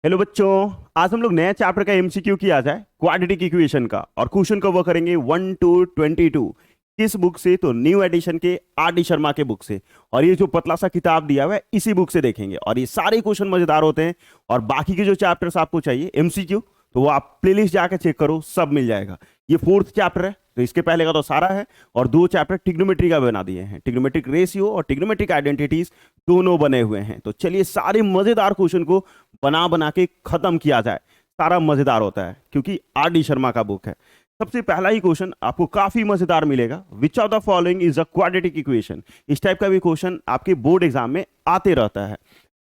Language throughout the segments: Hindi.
हेलो बच्चों। आज हम लोग नए चैप्टर का एमसीक्यू किया जाए क्वाड्रेटिक इक्वेशन का, और क्वेश्चन को वो करेंगे 1 to 22। किस बुक से? तो न्यू एडिशन के आर डी शर्मा के बुक से। और ये जो पतला सा किताब दिया हुआ है इसी बुक से देखेंगे, और ये सारे क्वेश्चन मजेदार होते हैं। और बाकी के जो चैप्टर्स आपको चाहिए एमसीक्यू, तो वो आप प्लेलिस्ट जाकर चेक करो, सब मिल जाएगा। ये फोर्थ चैप्टर है, तो इसके पहले का तो सारा है। और दो चैप्टर ट्रिग्नोमेट्री का बना दिए हैं, ट्रिग्नोमेट्रिक रेशियो और ट्रिग्नोमेट्रिक आइडेंटिटीज दोनों बने हुए हैं। तो चलिए सारे मजेदार क्वेश्चन को बना बना के खत्म किया जाए। सारा मजेदार होता है क्योंकि आर डी शर्मा का बुक है। सबसे पहला ही क्वेश्चन आपको काफी मजेदार मिलेगा। विच of the following is a quadratic equation. इस टाइप का भी क्वेश्चन आपके बोर्ड एग्जाम में आते रहता है।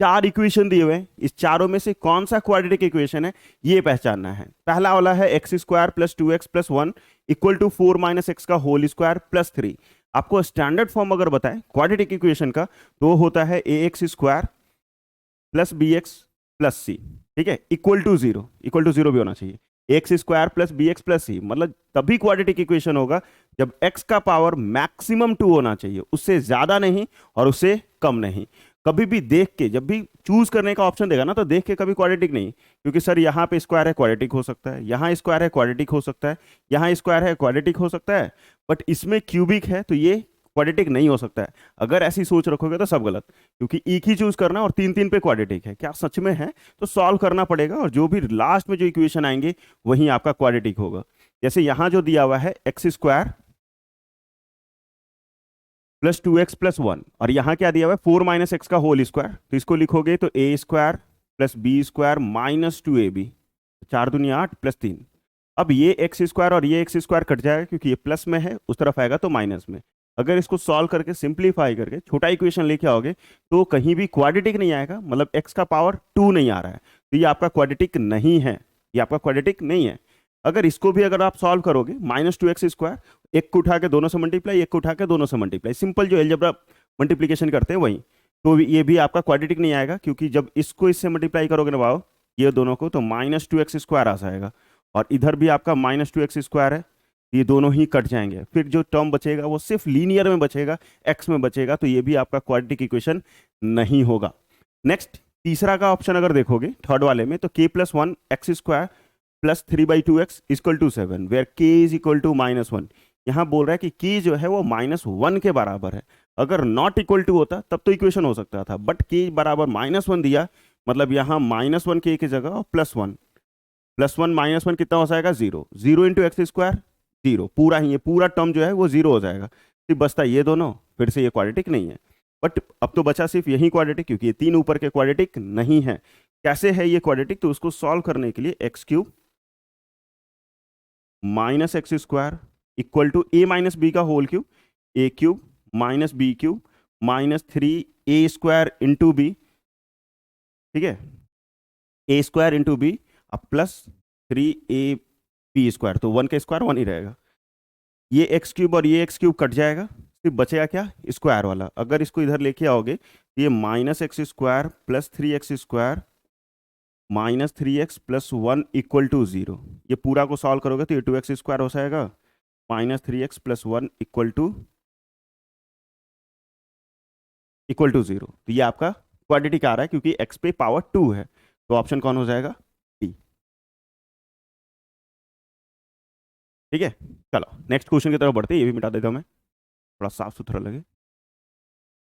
चार इक्वेशन दिए हुए हैं, इस चारों में से कौन सा क्वाड्रेटिक इक्वेशन है ये पहचानना है। पहला वाला है X square plus 2x+1 equal to 4 - x का होल स्क्वायर प्लस 3। आपको स्टैंडर्ड फॉर्म अगर बताएं क्वाड्रेटिक इक्वेशन का, तो होता है ax² plus bx plus C. ठीक है, equal to zero, equal to zero भी होना चाहिए। x² प्लस bx प्लस सी, मतलब तभी क्वाड्रेटिक इक्वेशन होगा जब x का पावर मैक्सिमम 2 होना चाहिए, उससे ज्यादा नहीं और उससे कम नहीं। कभी भी देख के, जब भी चूज करने का ऑप्शन देगा ना, तो देख के कभी क्वाड्रेटिक नहीं, क्योंकि सर यहाँ पे स्क्वायर है क्वाड्रेटिक हो सकता है, यहाँ स्क्वायर है क्वाड्रेटिक हो सकता है, यहाँ स्क्वायर है क्वाड्रेटिक हो सकता है, बट इसमें क्यूबिक है तो ये क्वाड्रेटिक नहीं हो सकता है। अगर ऐसी सोच रखोगे तो सब गलत, क्योंकि एक ही चूज करना और तीन तीन पे क्वाड्रेटिक है, क्या सच में है? तो सॉल्व करना पड़ेगा, और जो भी लास्ट में जो इक्वेशन आएंगे वही आपका क्वाड्रेटिक होगा। जैसे यहां जो दिया हुआ है x² प्लस 2x+1, और यहां क्या दिया हुआ है 4 - x का होल स्क्वायर, तो इसको लिखोगे तो a² plus b² minus 2ab, 4 दूनी 8 प्लस 3। अब ये x² और ये x² कट जाएगा, क्योंकि ये प्लस में है, उस तरफ आएगा तो माइनस में। अगर इसको सॉल्व करके सिंप्लीफाई करके छोटा इक्वेशन लेके आओगे तो कहीं भी क्वाड्रेटिक नहीं आएगा, मतलब x का पावर 2 नहीं आ रहा है, तो ये आपका क्वाड्रेटिक नहीं है, ये आपका क्वाड्रेटिक नहीं है। अगर इसको भी अगर आप सॉल्व करोगे -2x², एक को उठा के दोनों से मल्टीप्लाई, एक को उठा के दोनों से मल्टीप्लाई, सिंपल जो एलजेब्रा मल्टीप्लीकेशन करते हैं वही, तो ये भी आपका क्वाड्रेटिक नहीं आएगा, क्योंकि जब इसको इससे मल्टीप्लाई करोगे ना भाव, ये दोनों को, तो -2x² आ जाएगा। और इधर भी आपका -2x² है, ये दोनों ही कट जाएंगे, फिर जो टर्म बचेगा वो सिर्फ लीनियर में बचेगा, एक्स में बचेगा, तो ये भी आपका क्वाड्रेटिक इक्वेशन नहीं होगा। नेक्स्ट, तीसरा का ऑप्शन अगर देखोगे थर्ड वाले में, तो k+1 x² plus 3/2x equal to 7, where k is equal to -1। यहाँ बोल रहा है कि k जो है वो -1 के बराबर है। अगर नॉट इक्वल टू होता तब तो इक्वेशन हो सकता था, बट k बराबर -1 दिया, मतलब यहाँ -1 k की जगह और +1, +1 -1 कितना हो जाएगा? 0। 0 इंटू x², 0, पूरा ही, ये पूरा टर्म जो है वो 0 हो जाएगा। सिर्फ बचता ये दोनों, फिर से ये क्वाड्रेटिक नहीं है। बट अब तो बचा सिर्फ यही क्वाड्रेटिक, क्योंकि ये तीन ऊपर के क्वाड्रेटिक नहीं है। कैसे है ये क्वाड्रेटिक? तो उसको सॉल्व करने के लिए x³ -x² equal to a - b का whole cube, a³ -b³ -3a² into B, ठीक है, a² इंटू बी, अब प्लस 3ab², तो 1 का स्क्वायर 1 ही रहेगा। ये x³ और ये x³ कट जाएगा, सिर्फ बचेगा क्या? स्क्वायर वाला। अगर इसको इधर लेके आओगे तो ये -x² plus 3x² -3x+1 equal to 0। ये पूरा को सॉल्व करोगे तो ये 2x² हो जाएगा, -3x+1 इक्वल टू 0। तो ये आपका क्वाड्रेटिक आ रहा है, क्योंकि x पे पावर 2 है, तो ऑप्शन कौन हो जाएगा? डी। ठीक है, चलो नेक्स्ट क्वेश्चन की तरफ बढ़ते हैं, ये भी मिटा देता हूं मैं, थोड़ा साफ सुथरा लगे।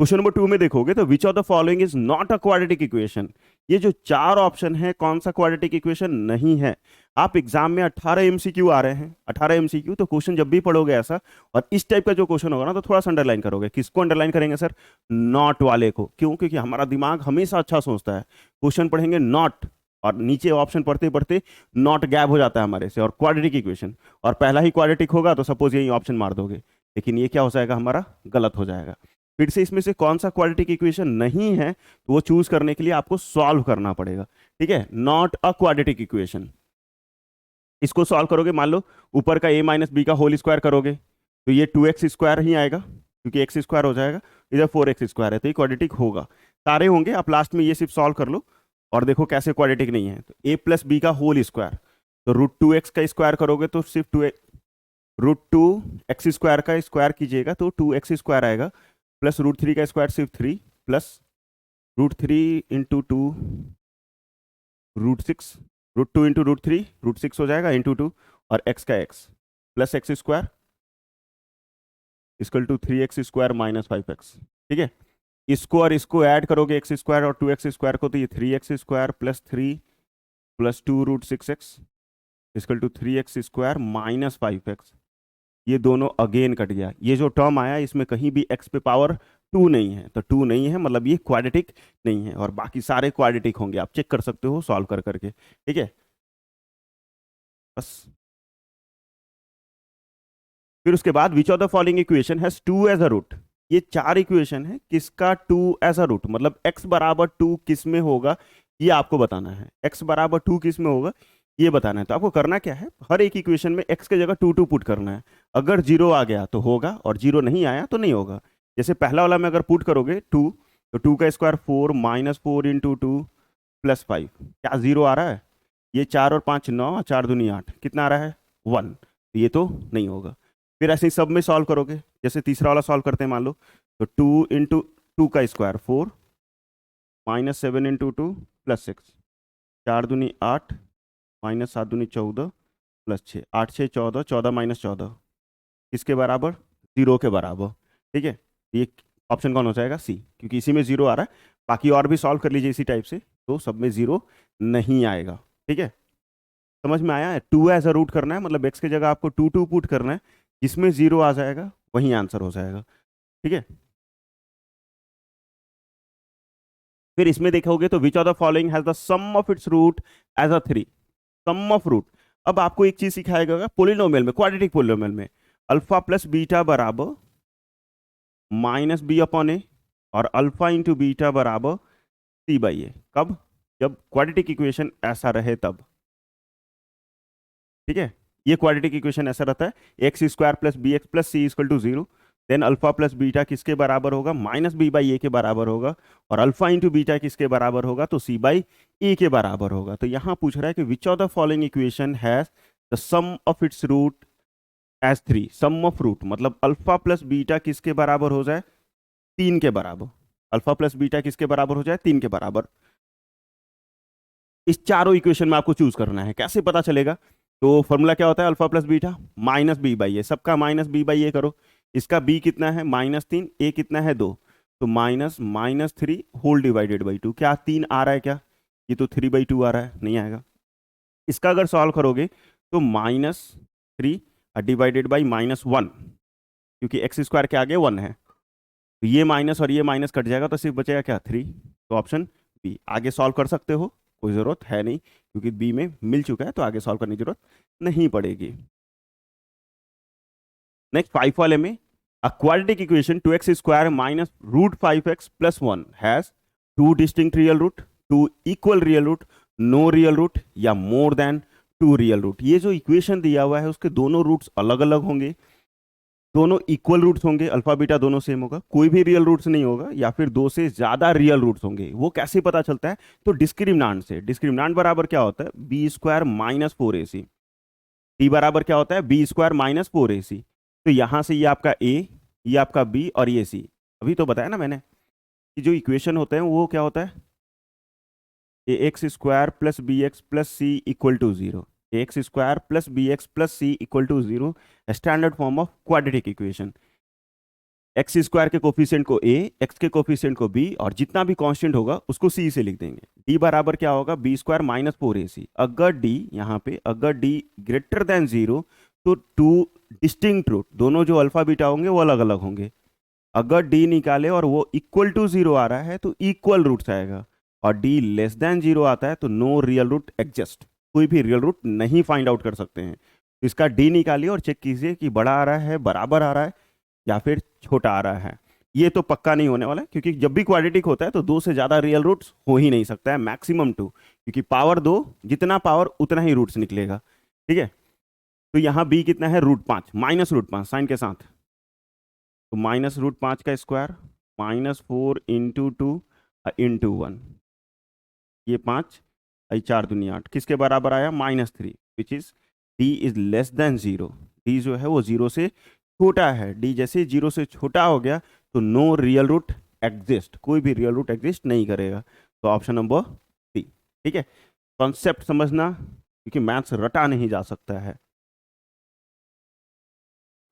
क्वेश्चन नंबर 2 में देखोगे तो which of the following is not a quadratic equation. ये जो चार ऑप्शन है, कौन सा क्वाड्रेटिक इक्वेशन नहीं है? आप एग्जाम में 18 एमसीक्यू आ रहे हैं, 18 एमसीक्यू, तो क्वेश्चन जब भी पढ़ोगे ऐसा, और इस टाइप का जो क्वेश्चन होगा ना, तो थोड़ा सा अंडरलाइन करोगे। किसको अंडरलाइन करेंगे सर? नॉट वाले को। क्यों? क्योंकि हमारा दिमाग हमेशा अच्छा सोचता है। क्वेश्चन पढ़ेंगे नॉट, और नीचे ऑप्शन पढ़ते पढ़ते नॉट गैप हो जाता है हमारे से, और क्वाड्रेटिक इक्वेशन, और पहला ही क्वाड्रेटिक होगा तो सपोज यही ऑप्शन मार दोगे, लेकिन ये क्या हो जाएगा? हमारा गलत हो जाएगा। फिर से इसमें से कौन सा क्वाड्रेटिक इक्वेशन नहीं है, तो वो चूज करने के लिए आपको सॉल्व करना पड़ेगा। ठीक है, नॉट अ क्वाड्रेटिक इक्वेशन। इसको सॉल्व करोगे, मान लो ऊपर का a - b का होल स्क्वायर करोगे, तो ये 2x² ही आएगा, क्योंकि x² हो जाएगा, इधर 4x² है, तो ये क्वाड्रेटिक होगा। सारे होंगे, आप लास्ट में ये सिर्फ सॉल्व कर लो और देखो कैसे क्वाड्रेटिक नहीं है। तो a+b का होल स्क्वायर, तो √2x का स्क्वायर करोगे तो सिर्फ √2x² का स्क्वायर कीजिएगा तो 2x² आएगा, प्लस √3 का स्क्वायर सिर्फ 3, प्लस √3 इंटू 2 √6, √2 इंटू √3, √6 हो जाएगा इंटू 2, और x का x plus x square equal to 3x² minus 5x। ठीक है, इसको और इसको ऐड करोगे एक्स स्क्वायर और 2x² को, तो ये 3x² plus 3 plus 2 √6x equal to 3x² minus 5x। ये दोनों अगेन कट गया। ये जो टर्म आया इसमें कहीं भी x पे पावर 2 नहीं है, तो 2 नहीं है मतलब ये क्वाड्रेटिक नहीं है, और बाकी सारे क्वाड्रेटिक होंगे, आप चेक कर सकते हो सॉल्व कर करके। ठीक है, बस। फिर उसके बाद which of the following equation has 2 as a root. ये 4 इक्वेशन है, किसका 2 एज अ रूट, मतलब x बराबर 2 किस में होगा ये आपको बताना है। x बराबर 2 किस में होगा ये बताना है। तो आपको करना क्या है, हर एक इक्वेशन में x की जगह 2 पुट करना है। अगर 0 आ गया तो होगा, और 0 नहीं आया तो नहीं होगा। जैसे पहला वाला में अगर पुट करोगे 2, तो 2 का स्क्वायर 4 माइनस 4 इंटू 2 प्लस 5, क्या 0 आ रहा है? ये 4 और 5 9, 4 दूनी 8, कितना आ रहा है? 1। ये तो नहीं होगा। फिर ऐसे ही सब में सॉल्व करोगे, जैसे तीसरा वाला सॉल्व करते हैं मान लो, तो 2 इंटू 2 का स्क्वायर 4 माइनस 7 इंटू 2 प्लस 6, 4 दूनी 8 माइनस 7 दूनी 14 प्लस 6, 8 6 14, 14 माइनस 14 किसके बराबर? 0 के बराबर। ठीक है, ये ऑप्शन कौन हो जाएगा? सी, क्योंकि इसी में 0 आ रहा है। बाकी और भी सॉल्व कर लीजिए इसी टाइप से, तो सब में 0 नहीं आएगा। ठीक है, समझ में आया है? 2 एज अ रूट करना है, मतलब x की जगह आपको 2 पुट करना है, जिसमें 0 आ जाएगा वही आंसर हो जाएगा। ठीक है, फिर इसमें देखोगे तो which of the following has the sum of its root as a 3। Sum of root, अब आपको एक चीज सिखाएगा पोलिनोमियल में, क्वाड्रेटिक पोलिनोमियल में, अल्फा प्लस बीटा बराबर माइनस बी अपॉन ए, और अल्फा इंटू बीटा बराबर सी बाई ए। कब? जब क्वाड्रेटिक इक्वेशन ऐसा रहे तब। ठीक है, ये क्वाड्रेटिक इक्वेशन ऐसा रहता है, x² plus B X plus C equal to 0, then alpha plus beta किसके बराबर होगा? माइनस बी बाई ए के बराबर होगा, और अल्फा इंटू बीटा किसके बराबर होगा? तो सी बाई ए के बराबर होगा। तो यहां पूछ रहा है कि which of the following equation has the sum of its root as 3। Sum of root मतलब अल्फा प्लस बीटा किसके बराबर हो जाए? 3 के बराबर। अल्फा प्लस बीटा किसके बराबर हो जाए? 3 के बराबर। इस चारों इक्वेशन में आपको चूज करना है। कैसे पता चलेगा? तो फॉर्मूला क्या होता है? Alpha plus beta minus B by A, सबका माइनस बी बाई ए करो। इसका बी कितना है? -3, ए कितना है? 2, तो -3 होल डिवाइडेड बाई 2। क्या 3 आ रहा है क्या? ये तो 3/2 आ रहा है, नहीं आएगा। इसका अगर सॉल्व करोगे तो -3 डिवाइडेड बाई -1, क्योंकि x² के आगे 1 है, तो ये माइनस और ये माइनस कट जाएगा, तो सिर्फ बचेगा क्या? 3। तो ऑप्शन बी। आगे सॉल्व कर सकते हो, कोई ज़रूरत है नहीं, क्योंकि बी में मिल चुका है, तो आगे सॉल्व करने की जरूरत नहीं पड़ेगी। नेक्स्ट 5 वाले में, a quadratic equation 2x² minus √5x plus 1 has 2 distinct real root, 2 equal real root, no real root, या मोर देन 2 रियल रूट। ये जो इक्वेशन दिया हुआ है उसके दोनों रूट्स अलग अलग होंगे, दोनों इक्वल रूट्स होंगे, अल्फा बीटा दोनों सेम होगा, कोई भी रियल रूट्स नहीं होगा, या फिर 2 से ज्यादा रियल रूट्स होंगे। वो कैसे पता चलता है? तो डिस्क्रिमिनांट से। डिस्क्रिमिनांट बराबर क्या होता है? b² minus 4ac। t बराबर क्या होता है? b² minus 4ac। तो यहां से ये आपका a, ये आपका b, और ये c। अभी तो बताया ना मैंने कि जो इक्वेशन होते हैं वो क्या होता है? ax² plus B X plus C equal to 0। ax² plus B X plus C equal to 0, standard form of quadratic equation. x² के कोफिशिएंट को a, x के कोफिशिएंट को b, और जितना भी कांस्टेंट होगा उसको c से लिख देंगे। d बराबर क्या होगा? b² minus 4ac। अगर d यहाँ पे, अगर d ग्रेटर देन 0, तो 2 डिस्टिंक्ट रूट, दोनों जो अल्फा बीटा होंगे वो अलग अलग होंगे। अगर d निकाले और वो इक्वल टू 0 आ रहा है तो इक्वल रूट्स आएगा, और d लेस देन 0 आता है तो नो रियल रूट एग्जिस्ट, कोई भी रियल रूट नहीं फाइंड आउट कर सकते हैं। तो इसका d निकालिए और चेक कीजिए कि बड़ा आ रहा है, बराबर आ रहा है, या फिर छोटा आ रहा है। ये तो पक्का नहीं होने वाला है, क्योंकि जब भी क्वाड्रेटिक होता है तो 2 से ज्यादा रियल रूट्स हो ही नहीं सकता है, मैक्सिमम 2, क्योंकि पावर 2, जितना पावर उतना ही रूट्स निकलेगा। ठीक है, तो यहाँ b कितना है? √5, माइनस √5 साइन के साथ, तो -√5 का स्क्वायर -4 इंटू 2 इंटू 1, ये 5, 4 दूनी 8, किसके बराबर आया? -3, which is d is less than 0। d जो है वो 0 से छोटा है। d जैसे 0 से छोटा हो गया तो नो रियल रूट एग्जिस्ट, कोई भी रियल रूट एग्जिस्ट नहीं करेगा। तो ऑप्शन नंबर सी। ठीक है, कॉन्सेप्ट समझना, क्योंकि मैथ्स रटा नहीं जा सकता है।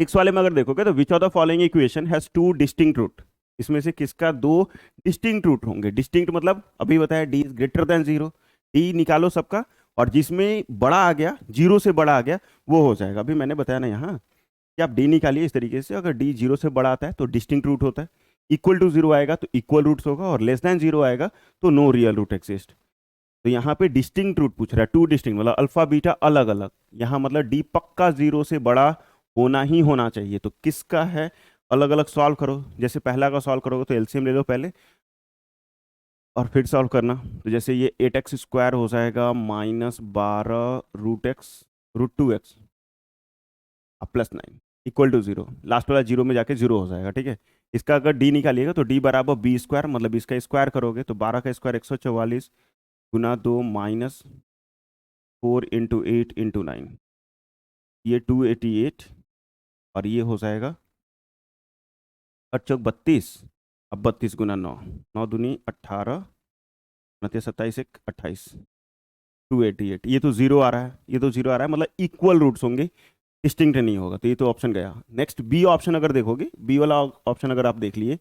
6 वाले में अगर देखोगे तो which of the following equation has two distinct root, इसमें से किसका दो डिस्टिंक्ट रूट होंगे। डिस्टिंक्ट मतलब अभी बताया D is greater than zero, D निकालो सबका, और जिसमें बड़ा आ गया, जीरो से बड़ा आ गया, वो हो जाएगा। अभी मैंने बताया ना यहाँ कि आप डी निकालिए इस तरीके से, अगर डी जीरो से बड़ा आता है तो डिस्टिंक्ट रूट होता है, इक्वल टू जीरो आएगा तो इक्वल रूट्स होगा, और लेस देन जीरो आएगा तो नो रियल रूट एक्सिस्ट। तो यहाँ पे डिस्टिंक्ट रूट पूछ रहा है, टू डिस्टिंक्ट मतलब अल्फा बीटा अलग अलग, यहाँ मतलब डी पक्का जीरो से बड़ा होना ही होना चाहिए। तो किसका है, अलग अलग सॉल्व करो। जैसे पहला का सॉल्व करोगे तो एलसीएम ले लो पहले और फिर सॉल्व करना। तो जैसे ये 8x² हो जाएगा -12√x√2x +9 equal to zero, last वाला जीरो में जाके जीरो हो जाएगा। ठीक है, इसका अगर डी निकालिएगा तो डी बराबर b², मतलब इसका स्क्वायर करोगे तो 12 का स्क्वायर 144 गुना 2 -4 × 8 × 9, ये 288, और ये हो जाएगा 8 चौक 32, अब 32 गुना 9, 9 दूनी 18, 27 1 28, 288, ये तो जीरो आ रहा है, ये तो जीरो आ रहा है, मतलब इक्वल रूट्स होंगे, डिस्टिंक्ट नहीं होगा, तो ये तो ऑप्शन गया। नेक्स्ट बी ऑप्शन अगर देखोगे, बी वाला ऑप्शन अगर आप देख लिए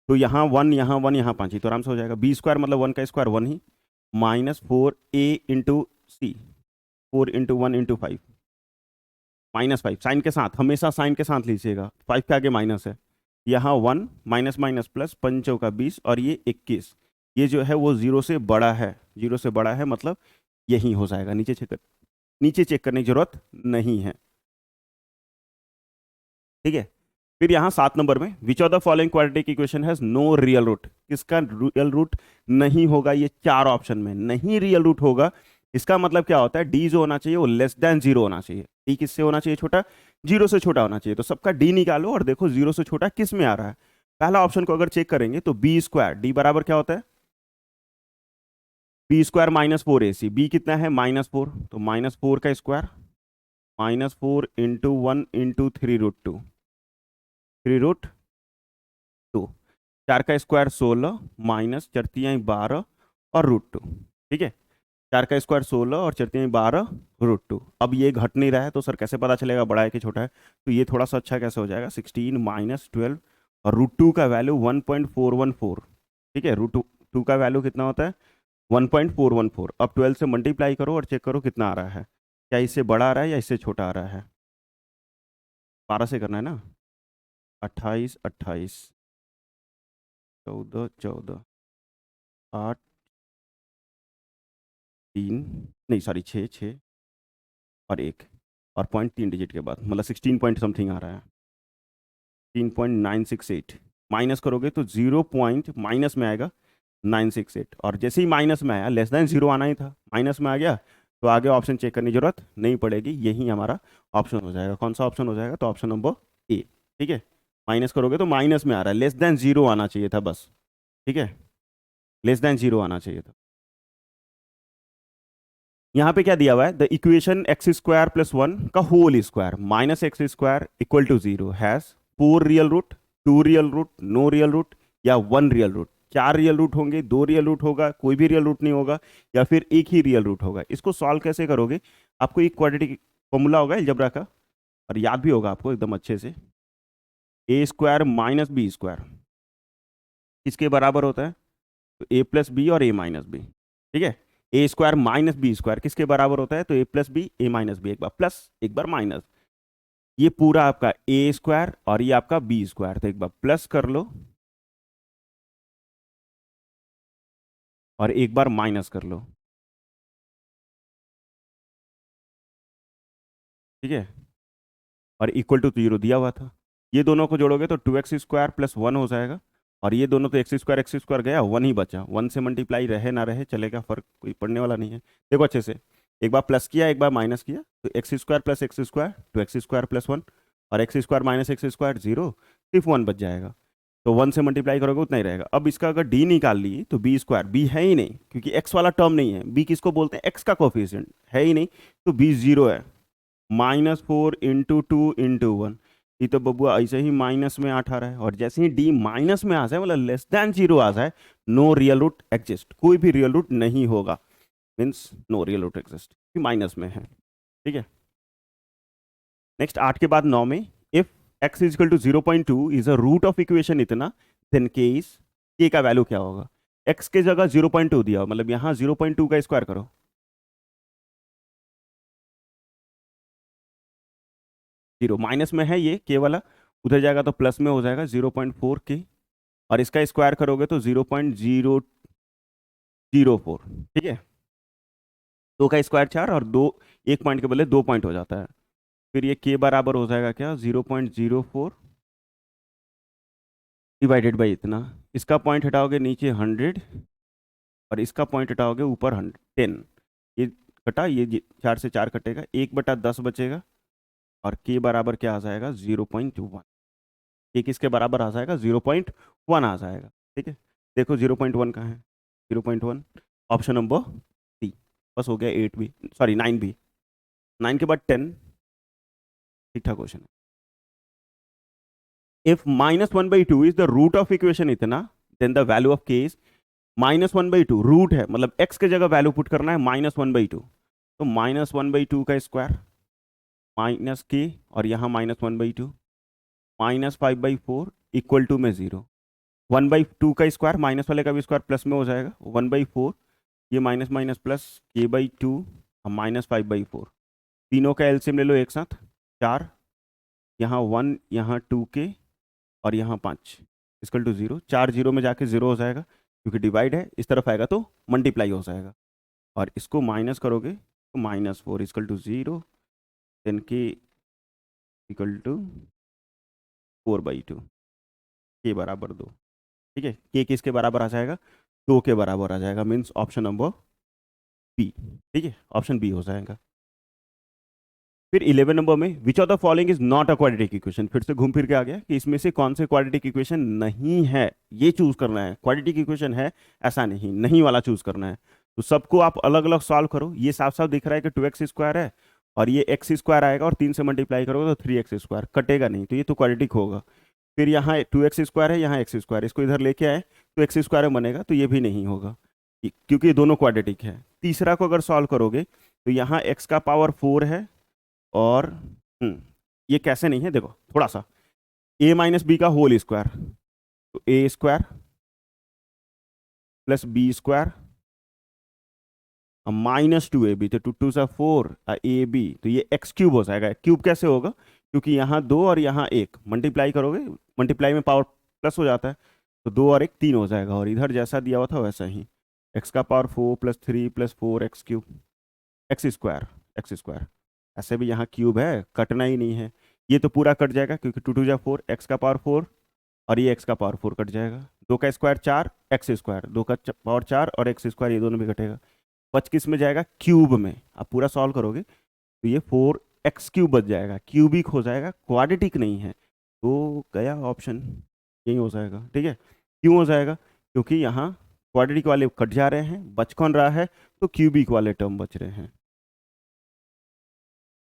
तो यहाँ 1 यहाँ 1 यहाँ 5 ही, तो आराम से हो जाएगा। b² मतलब 1 का स्क्वायर 1 ही, -4a × c, 4 × 1 × 5, -5 साइन के साथ, हमेशा साइन के साथ लीजिएगा, 5 के आगे माइनस है, यहाँ 1 माइनस माइनस प्लस, 5 चौका 20, और ये 21, ये जो है वो जीरो से बड़ा है, जीरो से बड़ा है मतलब यही हो जाएगा। नीचे चेक करने की जरूरत नहीं है। ठीक है, फिर यहाँ 7 नंबर में which of the following quadratic equation has no real root, किसका रियल रूट नहीं होगा, ये चार ऑप्शन में नहीं रियल रूट होगा। इसका मतलब क्या होता है, डी जो होना चाहिए वो लेस देन जीरो होना चाहिए। डी किससे होना चाहिए, छोटा, जीरो से छोटा होना चाहिए। तो सबका डी निकालो और देखो जीरो से छोटा किस में आ रहा है। पहला ऑप्शन को अगर चेक करेंगे तो b², डी बराबर क्या होता है, b² -4ac, बी कितना है -4, तो -4 का स्क्वायर -4 × 1 × 3√2, 3√2, 4 का स्क्वायर 16 माइनस 4×12 और √2। ठीक है, 4 का स्क्वायर 16 और 4×12 √2। अब ये घट नहीं रहा है तो सर कैसे पता चलेगा बड़ा है कि छोटा है, तो ये थोड़ा सा अच्छा कैसे हो जाएगा, 16 - 12 और √2 का वैल्यू 1.414। ठीक है, √2 का वैल्यू कितना होता है, 1.414। अब 12 से मल्टीप्लाई करो और चेक करो कितना आ रहा है, क्या इससे बड़ा आ रहा है या इससे छोटा आ रहा है। 12 से करना है ना, 28 28, 14 14, 8 3, नहीं सॉरी 6 6 और 1, और पॉइंट 3 डिजिट के बाद, मतलब 16 पॉइंट समथिंग आ रहा है, 16.968। माइनस करोगे तो 0 पॉइंट माइनस में आएगा 968, और जैसे ही माइनस में आया, लेस देन जीरो आना ही था, माइनस में आ गया, तो आगे ऑप्शन चेक करने की जरूरत नहीं पड़ेगी, यही हमारा ऑप्शन हो जाएगा। कौन सा ऑप्शन हो जाएगा, तो ऑप्शन नंबर ए। ठीक है, माइनस करोगे तो माइनस में आ रहा है, लेस देन जीरो आना चाहिए था बस। ठीक है, लेस देन जीरो आना चाहिए था। यहाँ पे क्या दिया हुआ है, द इक्वेशन x² + 1 का whole square -x² equal to 0 has 4 real root, 2 real root, no real root, या 1 रियल रूट। 4 रियल रूट होंगे, 2 रियल रूट होगा, कोई भी रियल रूट नहीं होगा, या फिर एक ही रियल रूट होगा। इसको सॉल्व कैसे करोगे, आपको एक क्वाड्रेटिक फॉर्मूला होगा अलजेब्रा का, और याद भी होगा आपको एकदम अच्छे से, a² - b² किसके बराबर होता है, तो a + b और a - b। ठीक है, a² - b² किसके बराबर होता है, तो a + b a - b, एक बार प्लस एक बार माइनस, ये पूरा आपका a² और ये आपका b², तो एक बार प्लस कर लो और एक बार माइनस कर लो। ठीक है, और इक्वल टू 0 दिया हुआ था, ये दोनों को जोड़ोगे तो 2x² + 1 हो जाएगा, और ये दोनों तो x² गया, 1 ही बचा, 1 से मल्टीप्लाई रहे ना रहे चलेगा, फर्क कोई पड़ने वाला नहीं है। देखो अच्छे से, एक बार प्लस किया एक बार माइनस किया, तो x² + x², 2x² + 1, और x² - x² 0, सिर्फ 1 बच जाएगा, तो 1 से मल्टीप्लाई करोगे उतना ही रहेगा। अब इसका अगर d निकाल लिए तो b², b है ही नहीं क्योंकि x वाला टर्म नहीं है, b किसको बोलते हैं, x का कोफिशिएंट है ही नहीं, तो b 0 है, -4 × 2 × 1, ये तो बबुआ ऐसे ही माइनस में 8 आ रहा है, और जैसे ही डी माइनस में आ जाए, मतलब लेस देन जीरो आ जाए, नो रियल रूट एग्जिस्ट, कोई भी रियल रूट नहीं होगा। Means no real root exist, minus में है, ठीक है। नेक्स्ट 8 के बाद 9 में, if x is equal to 0.2 is a root of equation इतना, देन के का वैल्यू क्या होगा। x के जगह 0.2 दिया, मतलब यहां 0.2 का स्क्वायर करो, 0 माइनस में है ये के वाला, उधर जाएगा तो प्लस में हो जाएगा 0.4 के, और इसका स्क्वायर करोगे तो 0.004, ठीक है। 2 का स्क्वायर 4 और 2, एक पॉइंट के बदले 2 पॉइंट हो जाता है। फिर ये के बराबर हो जाएगा क्या, 0.04 डिवाइडेड बाई इतना, इसका पॉइंट हटाओगे नीचे 100 और इसका पॉइंट हटाओगे ऊपर 10, ये कटा, ये 4 से 4 कटेगा, 1/10 बचेगा, और के बराबर क्या आ जाएगा 0.1, के किसके बराबर आ जाएगा 0.1 आ जाएगा, ठीक है। देखो 0.1 कहाँ है, 0.1 ऑप्शन नंबर डी, बस हो गया 8 भी, सॉरी 9 भी, 9 के बाद 10, ठीक ठाक क्वेश्चन है। If -1/2 is the root of equation इतना, then the value of K is -1/2, root है मतलब x के जगह वैल्यू पुट करना है -1/2, तो -1/2 का स्क्वायर माइनस के, और यहाँ -1/2 -5/4 इक्वल टू में 0, 1/2 का स्क्वायर, माइनस वाले का भी स्क्वायर प्लस में हो जाएगा, 1/4, ये माइनस माइनस प्लस k/2 और -5/4, तीनों का एलसीएम ले लो एक साथ, 4, यहाँ 1, यहाँ 2k और यहाँ 5 इक्वल टू 0, 4 0 में जाके 0 हो जाएगा, क्योंकि डिवाइड है, इस तरफ आएगा तो मल्टीप्लाई हो जाएगा, और इसको माइनस करोगे तो -4 इक्वल टू 0, देन के इक्वल टू 4/2, के बराबर 2, ठीक है। के किसके बराबर आ जाएगा, 2 के बराबर आ जाएगा, मीन्स ऑप्शन नंबर बी, ठीक है, ऑप्शन बी हो जाएगा। फिर 11 नंबर में, which of the following is not a quadratic equation, फिर से घूम फिर के आ गया कि इसमें से कौन से क्वाड्रेटिक इक्वेशन नहीं है, ये चूज करना है। क्वाड्रेटिक इक्वेशन है ऐसा नहीं, नहीं वाला चूज करना है, तो सबको आप अलग अलग सॉल्व करो। ये साफ साफ दिख रहा है कि 2x² है, और ये x² आएगा, और 3 से मल्टीप्लाई करोगे तो 3x², कटेगा नहीं, तो ये तो क्वाड्रेटिक होगा। फिर यहाँ 2x² है, यहाँ x², इसको इधर लेके आए तो x² बनेगा, तो ये भी नहीं होगा, क्योंकि ये दोनों क्वाड्रेटिक है। तीसरा को अगर सॉल्व करोगे तो यहाँ x का पावर 4 है, और ये कैसे नहीं है, देखो थोड़ा सा, a-b का होल स्क्वायर, तो a² प्लस b² -2ab, तो 2 2 4 ab, तो ये x³ हो जाएगा। क्यूब कैसे होगा, क्योंकि यहाँ 2 और यहाँ 1 मल्टीप्लाई करोगे, मल्टीप्लाई में पावर प्लस हो जाता है, तो 2 और 1 3 हो जाएगा, और इधर जैसा दिया हुआ था वैसा ही, x का पावर 4 + 3 + 4 x³ x², ऐसे भी यहाँ क्यूब है, कटना ही नहीं है, ये तो पूरा कट जाएगा, क्योंकि 2 2 4, x का पावर 4 और ये x का पावर 4 कट जाएगा, 2 का स्क्वायर 4 x², 2 का पावर 4 और x², ये दोनों भी कटेगा, बच किस में जाएगा, क्यूब में। आप पूरा सॉल्व करोगे तो ये 4x³ बच जाएगा, क्यूबिक हो जाएगा, क्वाड्रेटिक नहीं है, तो गया ऑप्शन यही हो जाएगा, ठीक है। क्यों हो जाएगा, क्योंकि यहाँ क्वाड्रेटिक वाले कट जा रहे हैं, बच कौन रहा है, तो क्यूबिक वाले टर्म बच रहे हैं।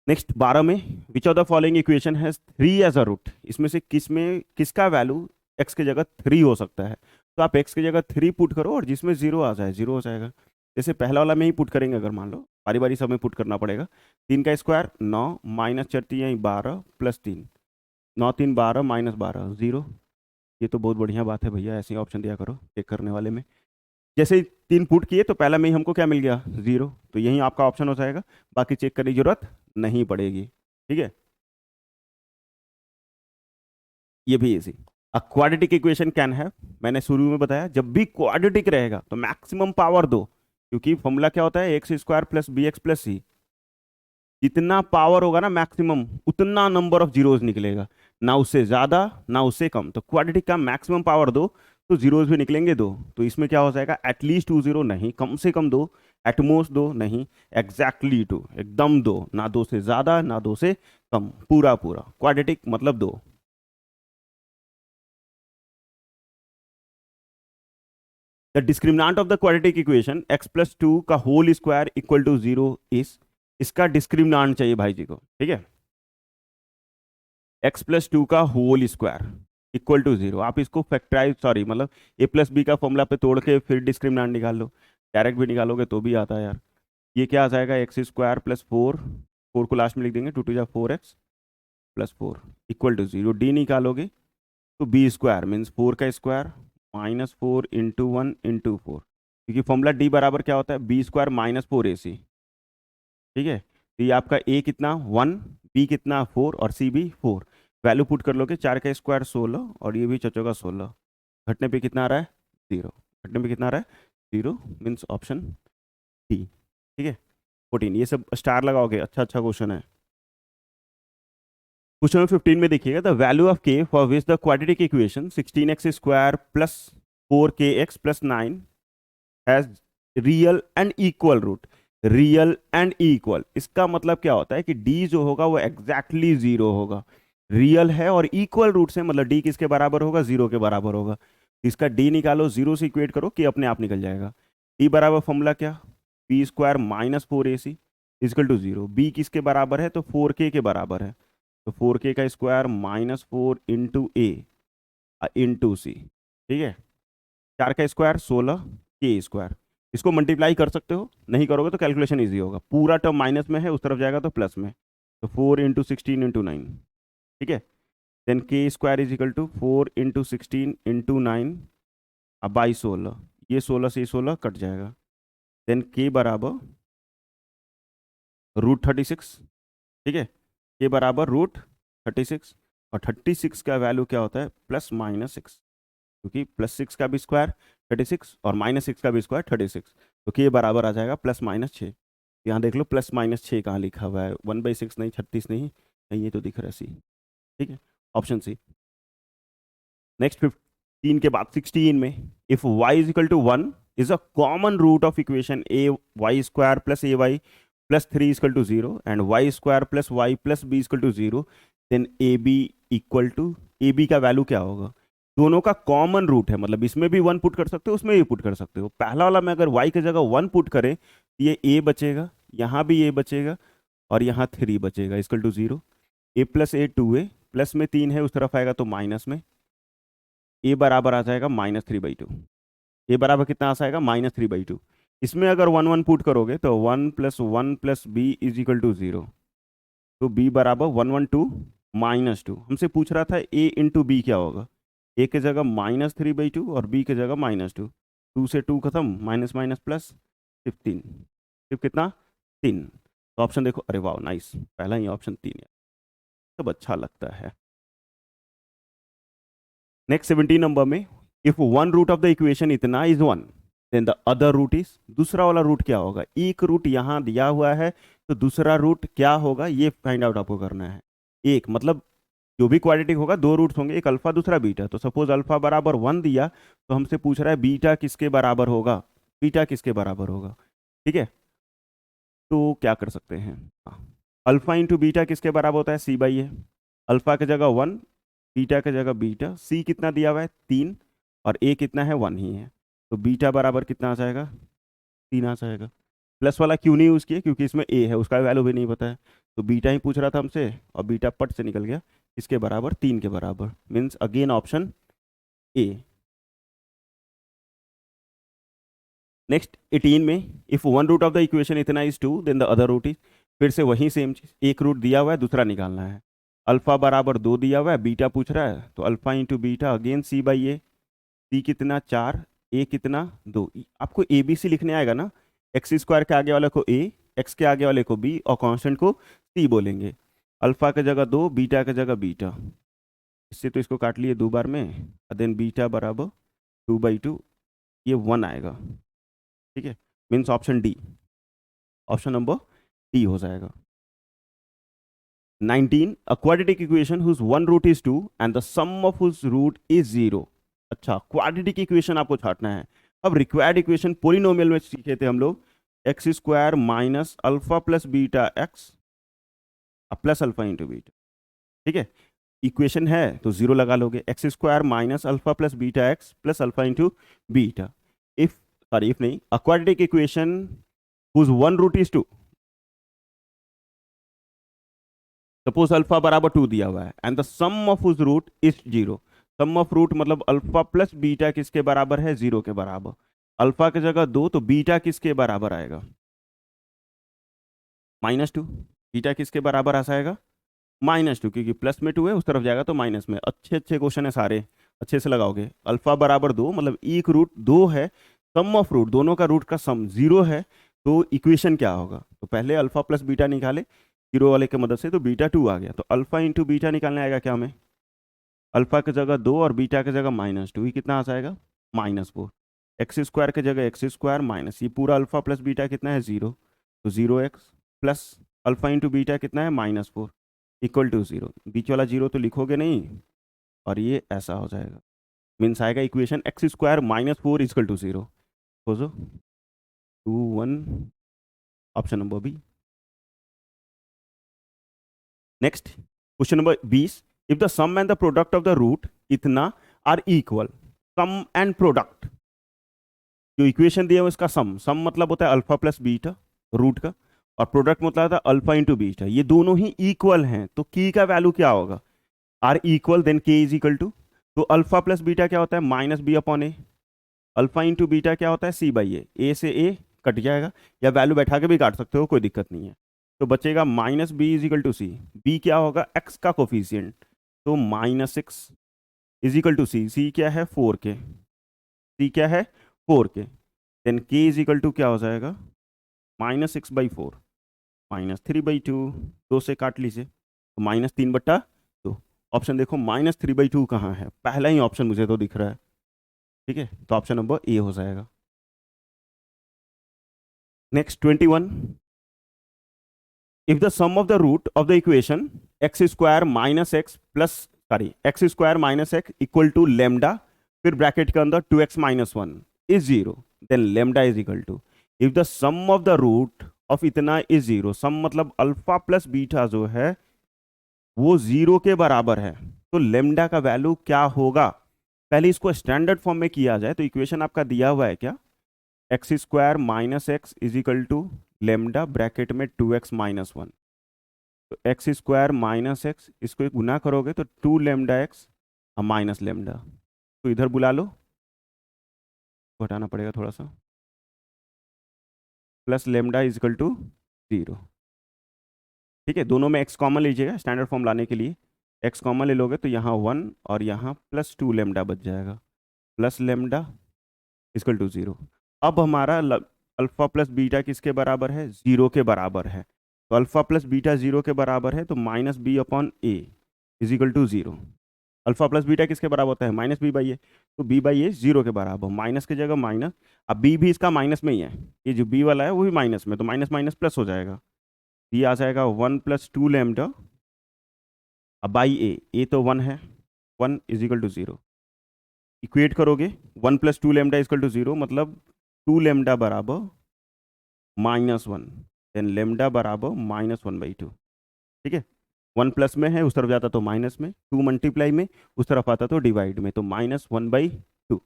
नेक्स्ट 12 में, which of the following equation has 3 as a root, इसमें से किसका वैल्यू x की जगह 3 हो सकता है, तो आप x की जगह 3 पुट करो, और जिसमें 0 आ जाए 0 हो जाएगा। जैसे पहला वाला में ही पुट करेंगे, अगर मान लो बारी बारी सब में पुट करना पड़ेगा, 3 का स्क्वायर 9 -4 3 12 + 3, 9 3 12 -12 0, ये तो बहुत बढ़िया बात है भैया, ऐसे ही ऑप्शन दिया करो चेक करने वाले में। जैसे ही 3 पुट किए तो पहला में ही हमको क्या मिल गया 0, तो यही आपका ऑप्शन हो जाएगा, बाकी चेक करने की जरूरत नहीं पड़ेगी, ठीक है। ये भी easy, a quadratic equation can have, मैंने शुरू में बताया जब भी क्वाड्रेटिक रहेगा तो मैक्सिमम पावर दो, क्योंकि फॉर्मूला क्या होता है, x² + bx + c, जितना पावर होगा ना मैक्सिमम, उतना नंबर ऑफ जीरोस निकलेगा, ना उससे ज्यादा ना उससे कम। तो क्वाड्रेटिक का मैक्सिमम पावर दो तो जीरोस भी निकलेंगे दो, तो इसमें क्या हो जाएगा, एटलीस्ट 2 0 नहीं, कम से कम दो, एटमोस्ट दो नहीं, एग्जैक्टली 2, एकदम दो, ना 2 से ज्यादा ना 2 से कम, पूरा पूरा क्वाड्रेटिक मतलब दो। The discriminant of the quadratic equation x + 2 का whole square equal to 0 is, इसका डिस्क्रिमिनांट चाहिए भाई जी को, ठीक है। x + 2 का होल स्क्वायर इक्वल टू 0, आप इसको फैक्टराइज, सॉरी मतलब a + b का फॉर्मूला पे तोड़ के फिर डिस्क्रिमिनांट निकाल लो, डायरेक्ट भी निकालोगे तो भी आता है यार, ये क्या आ जाएगा, X square plus four, four को लास्ट में लिख देंगे, टू टू जा four X plus four equal to zero. D निकालोगे तो बी स्क्वायर मीन्स फोर का square minus four into one into four, क्योंकि फॉर्मूला डी बराबर क्या होता है, B square minus four A C. ठीक है, तो ये आपका ए कितना वन, बी कितना फोर और सी भी फोर। वैल्यू पुट कर लोगे, चार का स्क्वायर सोलह और ये भी चचो का सोलह, घटने पे कितना आ रहा है, जीरो। घटने पे कितना आ रहा है, जीरो, मीन्स ऑप्शन डी। ठीक है, 14, ये सब स्टार लगाओगे, अच्छा अच्छा क्वेश्चन है। क्वेश्चन नंबर 15 में देखिएगा, the value of K for which the quadratic equation 16x square plus 4kx plus 9 has real and equal root. Real and equal, इसका मतलब क्या होता है कि d जो होगा वो एग्जैक्टली जीरो होगा। रियल है और इक्वल रूट से मतलब d किसके बराबर होगा, जीरो के बराबर होगा। इसका d निकालो, जीरो से इक्वेट करो कि अपने आप निकल जाएगा। d बराबर फॉर्मूला क्या, B square minus four A C equal to zero. B किसके बराबर है, तो 4k के बराबर है, तो 4k का स्क्वायर माइनस फोर इंटू ए इंटू सी। ठीक है, चार का स्क्वायर सोलह, के स्क्वायर, इसको मल्टीप्लाई कर सकते हो, नहीं करोगे तो कैलकुलेशन इजी होगा। पूरा टर्म माइनस में है, उस तरफ जाएगा तो प्लस में, तो four into sixteen into nine. ठीक है, then k square is equal to four into sixteen into nine अब बाई सोलह, ये सोलह से सोलह कट जाएगा, देन के बराबर रूट 36। ठीक है, के बराबर रूट 36, और 36 का वैल्यू क्या होता है, प्लस माइनस सिक्स, क्योंकि प्लस सिक्स का भी स्क्वायर 36 और माइनस सिक्स का भी स्क्वायर 36, तो के बराबर आ जाएगा प्लस माइनस छः। यहाँ देख लो प्लस माइनस छः कहाँ लिखा हुआ है, 1/6 नहीं, 36 नहीं, नहीं ये तो दिख रहा है सी। ठीक है, ऑप्शन सी। नेक्स्ट 15 के बाद 16 में, if y is equal to one is a common root of equation a y square plus a y plus three is equal to zero and y square plus y plus b is equal to zero, then a b equal to, a b का वैल्यू क्या होगा। दोनों का कॉमन रूट है, मतलब इसमें भी वन पुट कर सकते हो, उसमें भी पुट कर सकते हो। पहला वाला में अगर y की जगह वन पुट करें तो ये a बचेगा, यहाँ भी a बचेगा और यहाँ थ्री बचेगा is equal to zero. a plus a two a, plus में तीन है उस तरफ आएगा तो माइनस में, a बराबर आ जाएगा माइनस थ्री बाई टू। ए बराबर कितना आ जाएगा, माइनस थ्री बाई टू। इसमें अगर वन वन पुट करोगे तो one plus b is equal to zero, तो b बराबर one one two minus two. हमसे पूछ रहा था a इंटू बी क्या होगा, a की जगह माइनस थ्री बाई टू और b की जगह माइनस टू, टू से टू खत्म, माइनस माइनस प्लस 15, सिर्फ कितना, तीन। तो ऑप्शन देखो, अरे वाह नाइस, पहला ही ऑप्शन तीन है, सब अच्छा लगता है। नेक्स्ट 17 नंबर में, if one root of the equation इतना is one then the other root is, दूसरा वाला रूट क्या होगा। एक रूट यहाँ दिया हुआ है तो दूसरा रूट क्या होगा, ये फाइंड आउट आपको करना है। एक मतलब जो भी क्वाड्रेटिक होगा दो रूट्स होंगे, एक अल्फा दूसरा बीटा, तो सपोज अल्फा बराबर वन दिया तो हमसे पूछ रहा है बीटा किसके बराबर होगा, बीटा किसके बराबर होगा। ठीक है, तो क्या कर सकते हैं, अल्फा इंटू बीटा किसके बराबर होता है, सी बाई ए। अल्फा की जगह वन, बीटा की जगह बीटा, सी कितना दिया हुआ है तीन और ए कितना है वन ही है, तो बीटा बराबर कितना आ जाएगा, तीन आ जाएगा। प्लस वाला क्यों नहीं यूज़ किया, क्योंकि इसमें ए है, उसका वैल्यू भी नहीं पता है, तो बीटा ही पूछ रहा था हमसे और बीटा पट से निकल गया, इसके बराबर तीन के बराबर, means again option A. Next 18 में, if one root of the equation इतना is two then the other root is, फिर से वही सेम चीज, एक रूट दिया हुआ है दूसरा निकालना है। अल्फा बराबर दो दिया हुआ है, बीटा पूछ रहा है तो alpha into beta again C by A, C कितना चार, ए कितना दो। आपको ए बी सी लिखने आएगा ना, एक्स स्क्वायर के आगे वाले को ए, एक्स के आगे वाले को बी और कांस्टेंट को सी बोलेंगे। अल्फा की जगह दो, बीटा की जगह बीटा, इससे तो इसको काट लिए दो बार में, देन बीटा बराबर टू बाई टू, ये वन आएगा। ठीक है, means option D, option number D हो जाएगा। 19, a quadratic equation whose one root is 2 and the sum of whose root is 0। अच्छा, क्वाड्रेटिक इक्वेशन आपको छाटना है। अब रिक्वायर्ड इक्वेशन पोलिनोमियल में सीखे थे हम लोग, X square minus alpha plus beta X plus alpha into beta. ठीक है, इक्वेशन है तो जीरो लगा लोगे, X square minus alpha plus beta X plus alpha into beta. If, sorry if नहीं, a quadratic equation whose one root is two, suppose alpha बराबर टू दिया हुआ है एंड द सम ऑफ उस root is zero. Sum of root मतलब अल्फा प्लस बीटा किसके बराबर है, जीरो के बराबर। अल्फा की जगह दो तो बीटा किसके बराबर आएगा, -2। बीटा किसके बराबर आ जाएगा? -2, क्योंकि प्लस में 2 है, उस तरफ जाएगा तो माइनस में। अच्छे अच्छे क्वेश्चन है सारे, अच्छे से लगाओगे। अल्फा बराबर 2, मतलब एक रूट 2 है, सम ऑफ रूट, दोनों का रूट का सम 0 है, तो इक्वेशन क्या होगा? तो पहले अल्फा प्लस बीटा निकाले जीरो वाले की मदद से, तो बीटा 2 आ गया। तो अल्फा इंटू बीटा निकालने आएगा क्या हमें? अल्फा की जगह 2 और बीटा की जगह -2, ये कितना आ जाएगा? -4। एक्स स्क्वायर की जगह एक्स स्क्वायर माइनस, ये पूरा अल्फा प्लस बीटा कितना है? 0, तो 0x plus alpha into beta कितना है? -4 इक्वल टू 0। बीच वाला 0 तो लिखोगे नहीं, और ये ऐसा हो जाएगा। मीन्स आएगा equation x square -4 equal to 0। खोजो 2 1, option number B. Next question number 20, if the sum and the product of the root इतना are equal. Sum and product, जो इक्वेशन दिया है उसका सम मतलब होता है अल्फा प्लस बीटा रूट का, और प्रोडक्ट मतलब होता है अल्फा इंटू बीटा। ये दोनों ही इक्वल हैं, तो की का वैल्यू क्या होगा? आर इक्वल, देन के इज इक्वल टू, तो अल्फा प्लस बीटा क्या होता है? -b/a। अल्फा इंटू बीटा क्या होता है? c/a। से a कट जाएगा, या वैल्यू बैठा के भी काट सकते हो, कोई दिक्कत नहीं है। तो बचेगा -b = c। b क्या होगा? x का कोफिशियंट, तो -6 = c। c क्या है? 4k। c क्या है? 4k। देन k = क्या हो जाएगा? -6/4 -3/2, 2 से काट लीजिए, तो -3/2। ऑप्शन देखो -3/2 कहाँ है? पहला ही ऑप्शन मुझे तो दिख रहा है। ठीक है, तो ऑप्शन नंबर ए हो जाएगा। Next 21, if the sum of the root of the equation x square minus x plus x square minus x equal to lambda, फिर ब्रैकेट के अंदर 2x-1 is 0, then lambda is equal to, if the sum of the root of इतना इज 0, सम मतलब अल्फा प्लस बीटा जो है वो 0 के बराबर है, तो लेमडा का वैल्यू क्या होगा? पहले इसको स्टैंडर्ड फॉर्म में किया जाए, तो इक्वेशन आपका दिया हुआ है क्या? X square minus x is equal to lambda bracket में 2x-1, तो एक्स स्क्वायर माइनस एक्स, इसको एक गुना करोगे तो 2 लेमडा एक्स माइनस लेमडा, तो इधर बुला लो, घटाना पड़ेगा थोड़ा सा, plus lambda is equal to 0। ठीक है, दोनों में एक्स कॉमन लीजिएगा स्टैंडर्ड फॉर्म लाने के लिए। एक्स कॉमन ले लोगे तो यहाँ 1 और यहाँ +2 लेमडा बच जाएगा, प्लस लेमडा इक्वल टू 0। अब हमारा अल्फा प्लस बीटा किसके बराबर है? 0 के बराबर है। तो अल्फा प्लस बीटा 0 के बराबर है, तो -b/a is equal to 0। Alpha plus beta किसके बराबर होता है? -b/a। तो b/a 0 के बराबर, माइनस की जगह माइनस, अब b भी इसका माइनस में ही है, ये जो b वाला है वो भी माइनस में, तो माइनस माइनस प्लस हो जाएगा, ये आ जाएगा 1 + 2 लेमडा। अब बाई a तो 1 है, 1 इज इक्वल टू 0। इक्वेट करोगे 1 + 2 लेमडा इक्वल टू 0, मतलब 2 लेमडा बराबर -1, देन लेमडा बराबर -1/2। ठीक है, 1 प्लस में है, उस तरफ जाता तो माइनस में, 2 मल्टीप्लाई में, उस तरफ आता तो डिवाइड में, तो -1/2। तो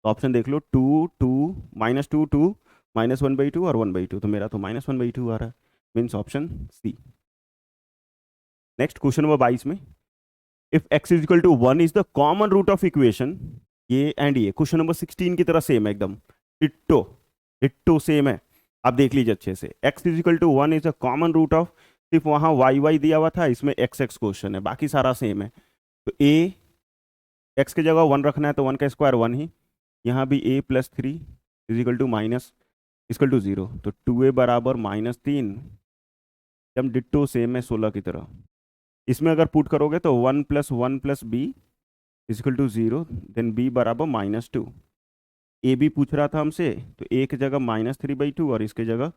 ऑप्शन देख लो, 2 2 -2 2 -1/2 और 1/2, तो मेरा तो -1/2 आ रहा है, means option C. Next question number 22 में, if x is equal to 1 is the common root of equation, ये एंड ये क्वेश्चन नंबर 16 की तरह सेम है, एकदम इट्टो इट्टो सेम है। आप देख लीजिए अच्छे से, x is equal to 1 is the common root of, सिर्फ वहां y दिया हुआ था, इसमें x क्वेश्चन है, बाकी सारा सेम है। तो a, x की जगह 1 रखना है, तो 1 का स्क्वायर 1 ही, यहाँ भी a + 3 is equal to minus equal to 0, तो 2a बराबर -3, एकदम डिट्टो सेम है 16 की तरह। इसमें अगर पुट करोगे तो 1 + 1 + b equal to 0, then b बराबर -2। ए भी पूछ रहा था हमसे, तो a की जगह -3/2 और इसके जगह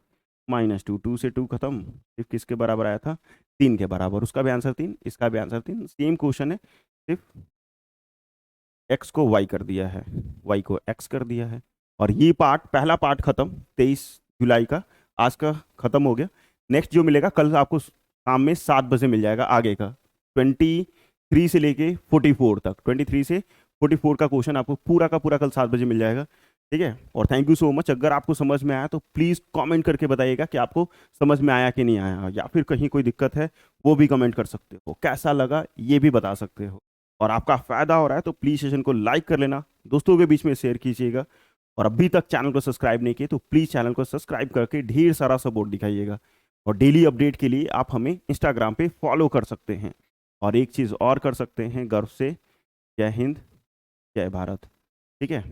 -2, 2 से 2 खत्म, सिर्फ किसके बराबर आया था? 3 के बराबर। उसका भी आंसर 3, इसका भी आंसर 3, सेम क्वेश्चन है, सिर्फ x को y कर दिया है, y को x कर दिया है। और ये पार्ट, पहला पार्ट खत्म 23 जुलाई का, आज का खत्म हो गया। नेक्स्ट जो मिलेगा कल आपको शाम में 7 बजे मिल जाएगा आगे का, 23 से लेके 44 तक, 23 से 44 का क्वेश्चन आपको पूरा का पूरा कल 7 बजे मिल जाएगा। ठीक है, और थैंक यू सो मच। अगर आपको समझ में आया तो प्लीज़ कमेंट करके बताइएगा कि आपको समझ में आया कि नहीं आया, या फिर कहीं कोई दिक्कत है वो भी कमेंट कर सकते हो, कैसा लगा ये भी बता सकते हो। और आपका फ़ायदा हो रहा है तो प्लीज़ सेशन को लाइक कर लेना, दोस्तों के बीच में शेयर कीजिएगा, और अभी तक चैनल को सब्सक्राइब नहीं किए तो प्लीज़ चैनल को सब्सक्राइब करके ढेर सारा सपोर्ट दिखाइएगा। और डेली अपडेट के लिए आप हमें इंस्टाग्राम पे फॉलो कर सकते हैं। और एक चीज़ और कर सकते हैं गर्व से, जय हिंद, जय भारत। ठीक है।